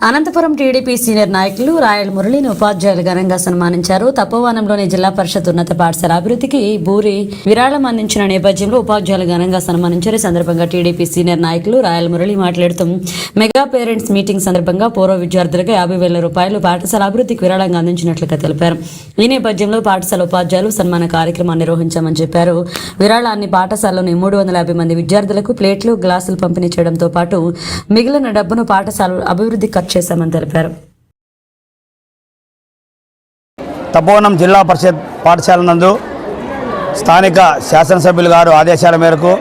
Anantapuram TDP senior నాయకులు royal మురళిని ఉపాధ్యాయులు ఘనంగా సన్మానించారు. తపోవనంలోని జిల్లా పరిషత్ ఉన్నత పాఠశాల అభివృద్ధికి బూరి విరాళం అందించిన నేపథ్యంలో ఉపాధ్యాయులు ఘనంగా సన్మానించారు. ఈ సందర్భంగా టీడీపీ సీనియర్ నాయకులు రాయల్ మురళి మాట్లాడుతూ మెగా పేరెంట్స్ మీటింగ్ సందర్భంగా పూర్వ విద్యార్థులకు 50,000 రూపాయలు పాఠశాల అభివృద్ధికి విరాళంగా అందించినట్లుగా తెలిపారు. ఈ నేపథ్యంలో పాఠశాల ఉపాధ్యాయులు సన్మాన కార్యక్రమాన్ని నిర్వహించామని చెప్పారు. విరాళాన్ని పాఠశాలలోని 350 మంది విద్యార్థులకు ప్లేట్లు, గ్లాసులు పంపిణీ చేయడంతో పాటు మిగిలిన డబ్బును పాఠశాల అభివృద్ధి చేశామని తెలిపారు. తపోవనం జిల్లా పరిషత్ పాఠశాల నందు స్థానిక శాసనసభ్యులు గారు ఆదేశాల మేరకు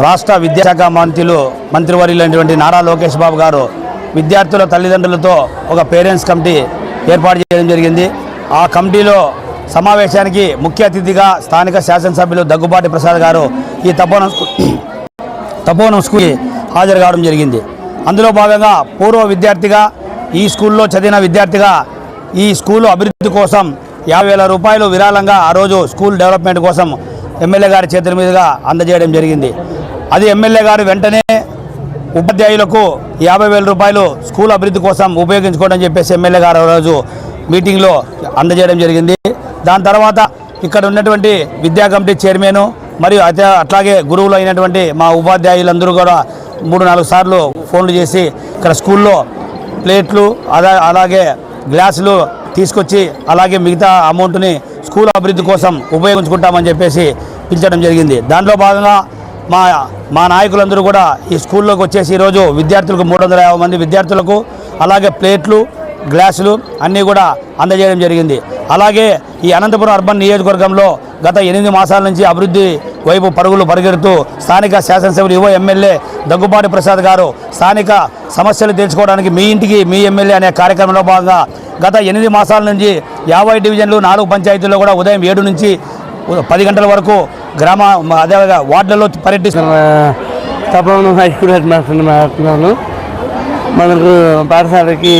రాష్ట్ర విద్యాశాఖ మంత్రివర్యులైనటువంటి నారా లోకేష్ బాబు గారు విద్యార్థుల తల్లిదండ్రులతో ఒక పేరెంట్స్ కమిటీ ఏర్పాటు చేయడం జరిగింది. ఆ కమిటీలో సమావేశానికి ముఖ్య అతిథిగా స్థానిక శాసనసభ్యులు దగ్గుబాటి ప్రసాద్ గారు ఈ తపోవనం స్కూల్కి హాజరు కావడం జరిగింది. అందులో భాగంగా పూర్వ విద్యార్థిగా ఈ స్కూల్లో చదివిన విద్యార్థిగా ఈ స్కూలు అభివృద్ధి కోసం 50,000 రూపాయలు విరాళంగా ఆ రోజు స్కూల్ డెవలప్మెంట్ కోసం ఎమ్మెల్యే గారి చేతుల మీదుగా అందజేయడం జరిగింది. అది ఎమ్మెల్యే గారు వెంటనే ఉపాధ్యాయులకు 50,000 రూపాయలు స్కూల్ అభివృద్ధి కోసం ఉపయోగించుకోవడం చెప్పేసి ఎమ్మెల్యే గారు ఆ రోజు మీటింగ్లో అందజేయడం జరిగింది. దాని తర్వాత ఇక్కడ ఉన్నటువంటి విద్యా కమిటీ చైర్మన్ మరియు అట్లాగే గురువులు అయినటువంటి మా ఉపాధ్యాయులందరూ కూడా 3-4 సార్లు ఫోన్లు చేసి ఇక్కడ స్కూల్లో ప్లేట్లు అలాగే గ్లాసులు తీసుకొచ్చి అలాగే మిగతా అమౌంట్ని స్కూల్ అభివృద్ధి కోసం ఉపయోగించుకుంటామని చెప్పేసి పిలిచడం జరిగింది. దాంట్లో భాగంగా మా నాయకులందరూ కూడా ఈ స్కూల్లోకి వచ్చేసి ఈరోజు విద్యార్థులకు 350 మంది విద్యార్థులకు అలాగే ప్లేట్లు, గ్లాసులు అన్నీ కూడా అందజేయడం జరిగింది. అలాగే ఈ అనంతపురం అర్బన్ నియోజకవర్గంలో గత 8 మాసాల నుంచి అభివృద్ధి వైపు పరుగులు పరిగెడుతూ స్థానిక శాసనసభ్యులు యువ ఎమ్మెల్యే దగ్గుబాటి ప్రసాద్ గారు స్థానిక సమస్యలు తెలుసుకోవడానికి మీ ఇంటికి మీ ఎమ్మెల్యే అనే కార్యక్రమంలో భాగంగా గత 8 మాసాల నుంచి 50 డివిజన్లు 4 పంచాయతీల్లో కూడా ఉదయం 7 నుంచి 10 గంటల వరకు అదేవిధంగా వార్డులలో తపోవనం హై స్కూల్ హెడ్ మాస్టర్ని మాట్లాడుతున్నాను. మనకు పాఠశాలకి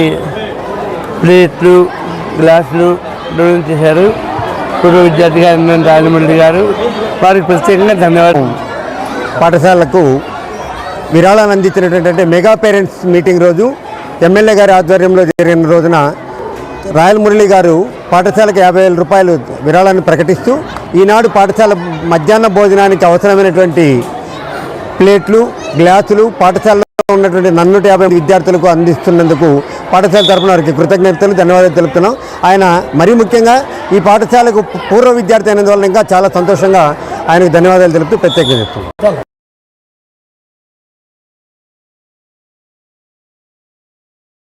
ప్లేట్లు, గ్లాసులు డొనేట్ చేశారు పూర్వ విద్యార్థి గారు రాజమౌళి గారు. వారికి ప్రత్యేకంగా ధన్యవాదాలు. పాఠశాలకు విరాళాన్ని అందించినటువంటి మెగా పేరెంట్స్ మీటింగ్ రోజు ఎమ్మెల్యే గారి ఆధ్వర్యంలో జరిగిన రోజున రాయల్ మురళి గారు పాఠశాలకు 50,000 రూపాయలు విరాళాన్ని ప్రకటిస్తూ ఈనాడు పాఠశాల మధ్యాహ్న భోజనానికి అవసరమైనటువంటి ప్లేట్లు, గ్లాసులు పాఠశాలలో ఉన్నటువంటి 150 విద్యార్థులకు అందిస్తున్నందుకు పాఠశాల తరఫున వారికి కృతజ్ఞతలు, ధన్యవాదాలు తెలుపుతున్నాం. ఆయన మరీ ముఖ్యంగా ఈ పాఠశాలకు పూర్వ విద్యార్థి అయినందువల్ల ఇంకా చాలా సంతోషంగా ఆయనకు ధన్యవాదాలు తెలుపుతూ ప్రత్యేకంగా చెప్తున్నాం.